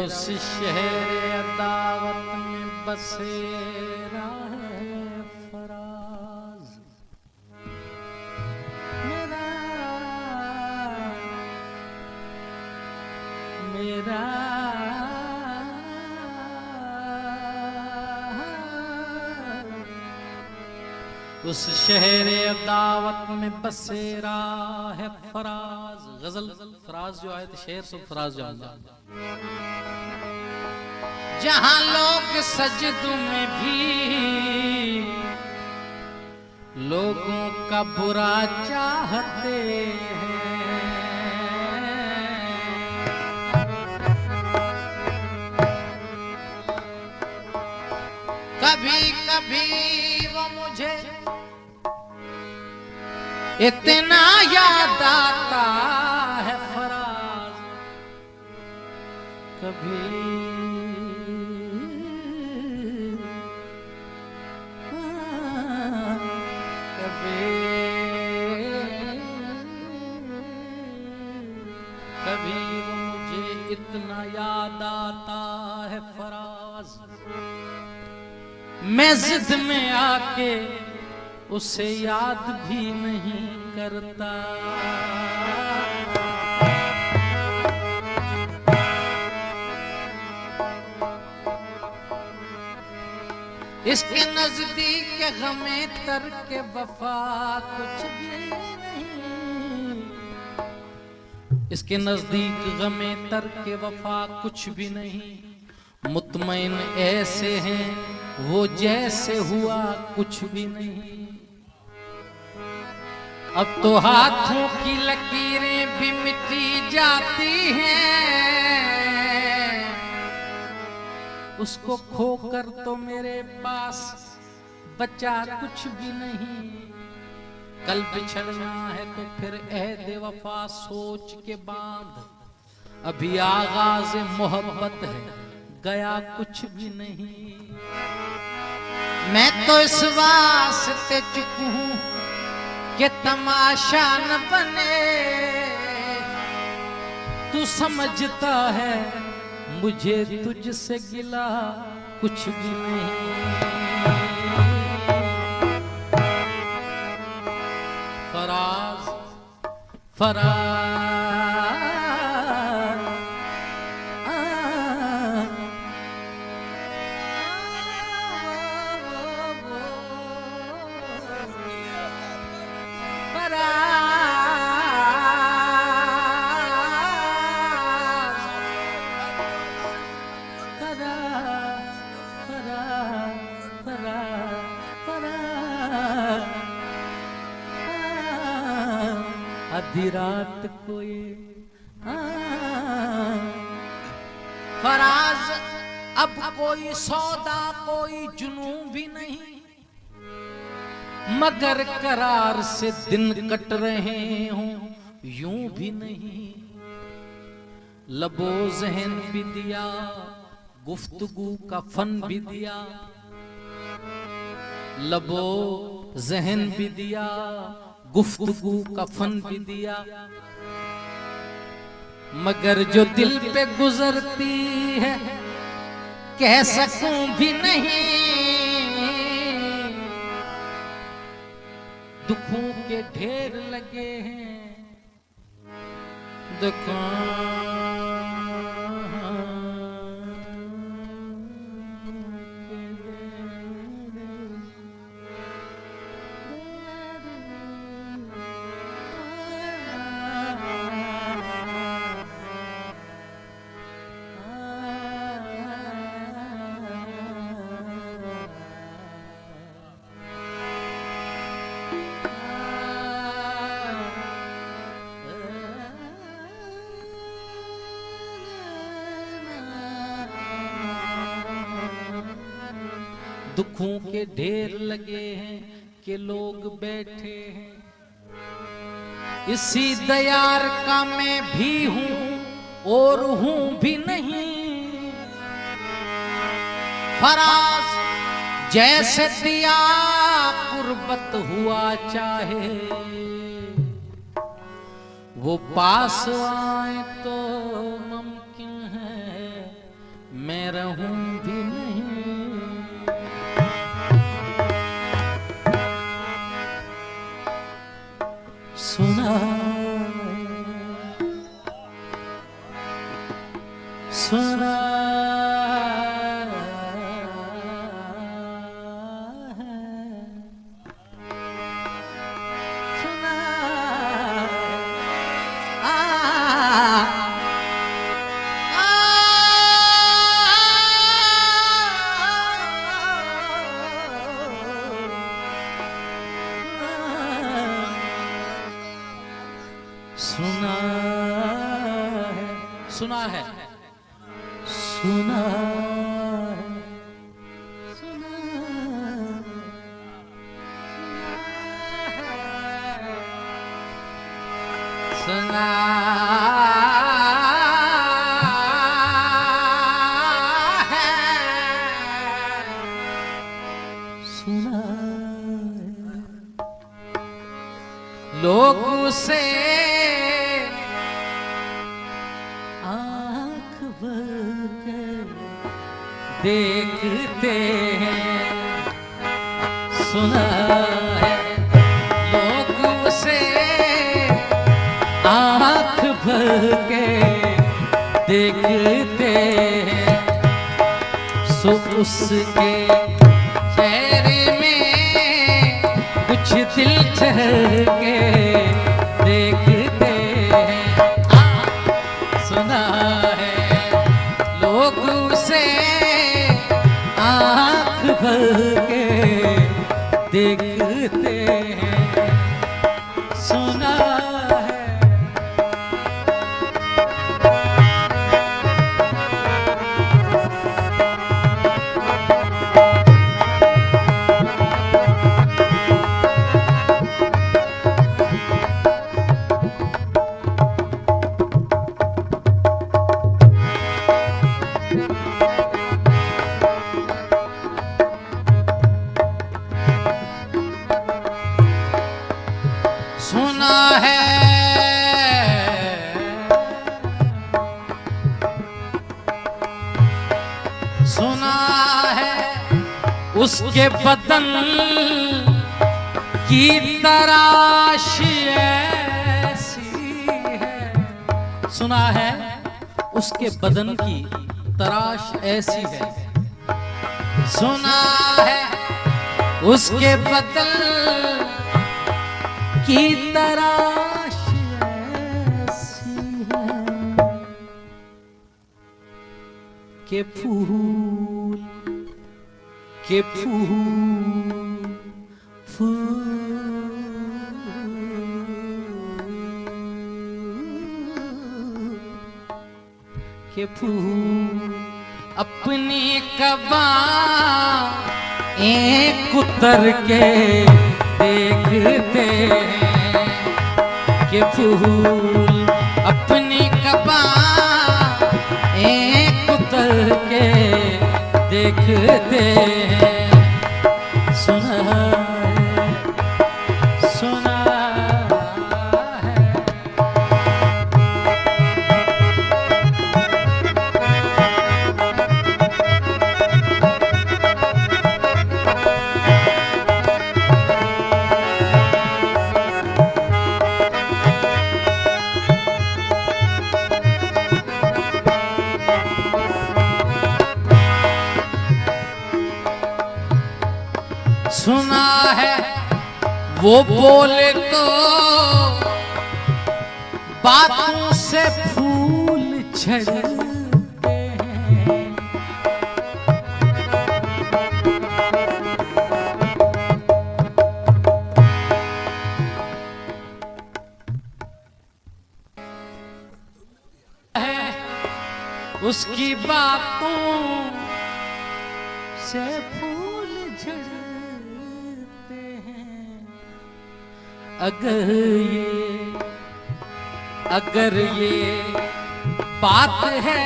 उस शहर अदावत में बसेरा है फराज। मेरा उस शहर अदावत में बसेरा है फराज। गजल फराज जो आए थे शेर सब फराज जो जहां लोग सजदों में भी लोगों का बुरा चाहते हैं। कभी कभी वो मुझे इतना याद आता है फराज। कभी कभी वो मुझे इतना याद आता है फराज। मैं जिद में आके उसे याद भी नहीं करता। इसके नजदीक गमे तरके वफा कुछ भी नहीं। इसके नजदीक गमे तरके वफा कुछ भी नहीं। मुतमईन ऐसे हैं वो जैसे हुआ कुछ भी नहीं। अब तो हाथों की लकीरें भी मिटी जाती हैं। उसको खोकर तो मेरे पास बचा कुछ भी नहीं। कल बिछड़ना है तो फिर ऐहद वफा सोच के बांध। अभी आगाज मोहब्बत है गया कुछ भी नहीं। मैं तो इस वास्ते चुप हूं कि तमाशा न बने। तू समझता है मुझे तुझसे गिला कुछ भी नहीं। फराज फराज आधी रात को ये फराज अब कोई सौदा कोई जुनू भी नहीं। मगर करार से दिन कट रहे हों यूं भी नहीं। लबो ज़हन भी दिया गुफ्तगू का फन भी दिया। लबो ज़हन भी दिया गुफ्तगू का फन भी दिया। मगर जो दिल पे गुजरती है कह सकूं भी नहीं। दुखों के ढेर लगे हैं दुखों दुखों के ढेर लगे हैं कि लोग बैठे हैं। इसी दयार का मैं भी हूं और हूं भी नहीं। फराज जैसे दिया कुर्बत हुआ चाहे वो पास आए तो मुमकिन है मैं रहूं भी नहीं। सुना सुना सुना है, सुना है, सुना है, सुना सुना है, सुना है। लोग उसे देखते हैं, सुना है। लोग उसे आँख भर के देखते हैं, सो उसके चेहरे में कुछ दिल चढ़ के देखते हैं। सुना है। लोग उसे आँख भर के देखते हैं, सुना है। सुना है, सुना है उसके बदन की तराश ऐसी है। सुना है उसके बदन की तराश ऐसी है। सुना है उसके बदन की तराश ऐसी है के फूल के फूल के फूल अपनी कबा एक उतर के देखते हैं, के फूल अपनी कबा एक उतर के देखते हैं। सुना है, सुना है। सुना है वो बोले तो बातों से फूल झड़ते हैं, उसकी बातों से फूल झड़ते हैं। अगर ये बात है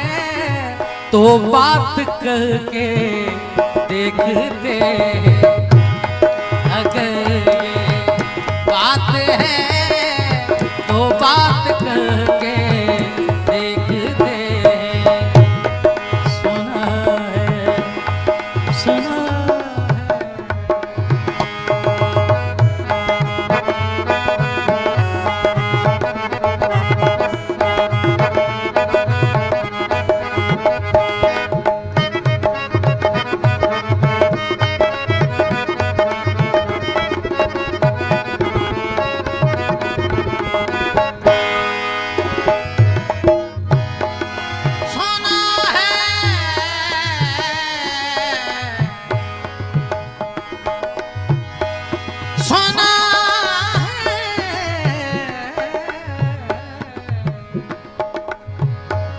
तो बात करके देखते हैं। अगर ये बात है तो बात करके देखते हैं। सुना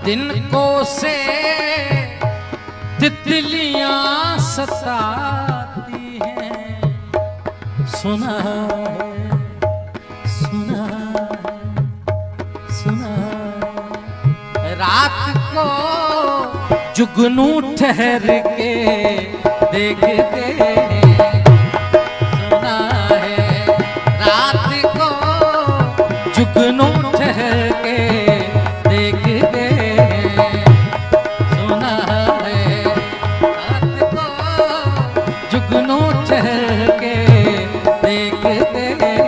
दिन को से तितलियां सताती हैं। सुना है, सुना है, सुना है। रात को जुगनू ठहर के देखते हैं। सुना है रात को जुगनू ठहर के देखते हैं। सुना है रात को जुगनू ठहर के देखते हैं।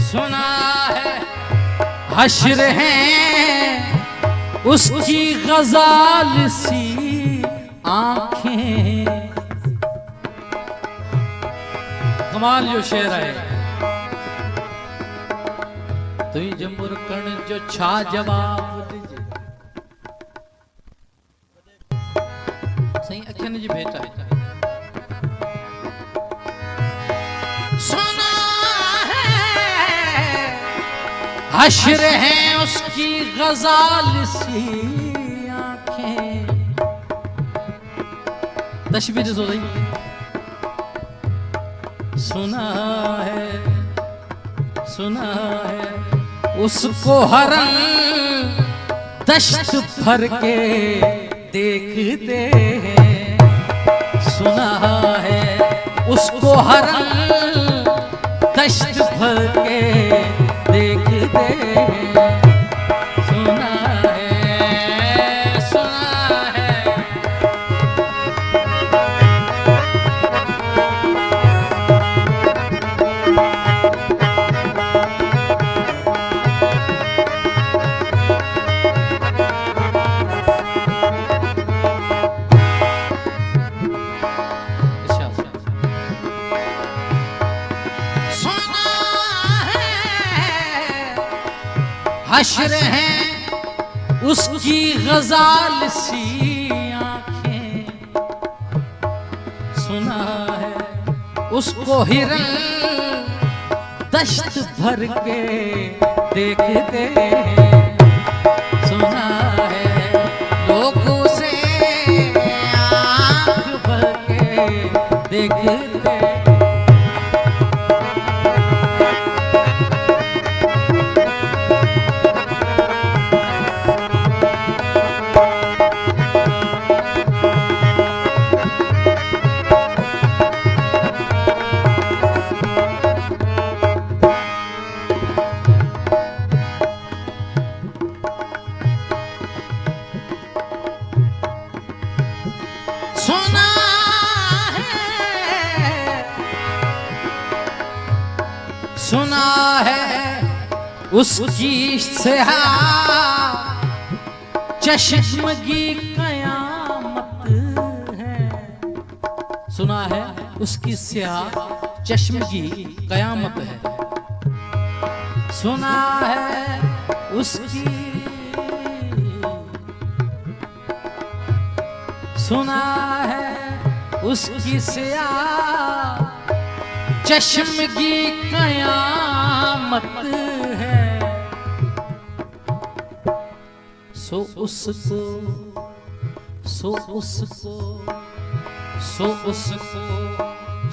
सुना है हश्र हैं उसकी गजाल सी आंखें। कमाल जो शेर है। तुई जमुर कण जो छा जवाब दीजिए सही अखियन जी भेटा है। हश्र हैं उसकी गजाल सी आंखें। तशबीह हो रही। सुना है उसको हरन दश्त भर के देखते हैं। सुना है उसको हरन दश्त भर के देखते हैं। सुना है, सुना है। हश्र हैं उसकी गजाल सी आंखें। सुना है उसको हिरन दश्त भर के देखते हैं। सुना है लोगों से आंख भर के देखते हैं। सुना है उसकी स्याह चश्मगी कयामत है। सुना है उसकी स्याह चश्मगी कयामत है। सुना है उसकी, सुना है उसकी स्याह चश्मगी कयामत है। सो उसको, सो उसको, सो उसको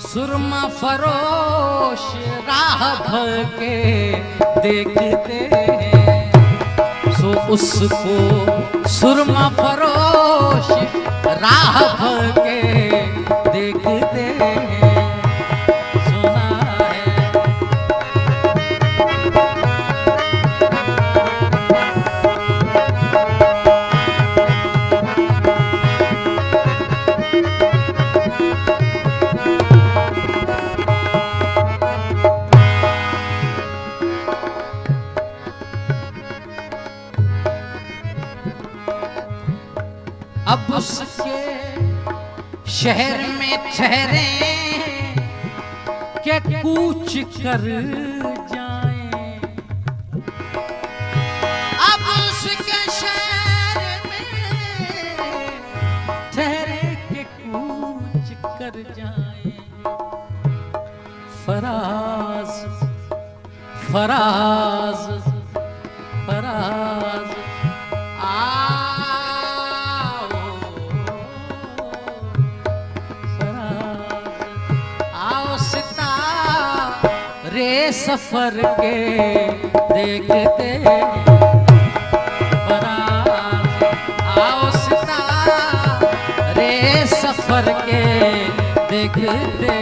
सुरमा फरोश राह भर के देखते हैं। सो उसको सुरमा फरोश राह भर के देखते हैं। शहर में ठहरे के कूच कर जाएं, अब उसके शहर में ठहरे के कूच कर जाएं। फराज फराज फराज आओ, फराज आओ सितारे सफर के देखते, फराज आओ सितारे सफर के देखते।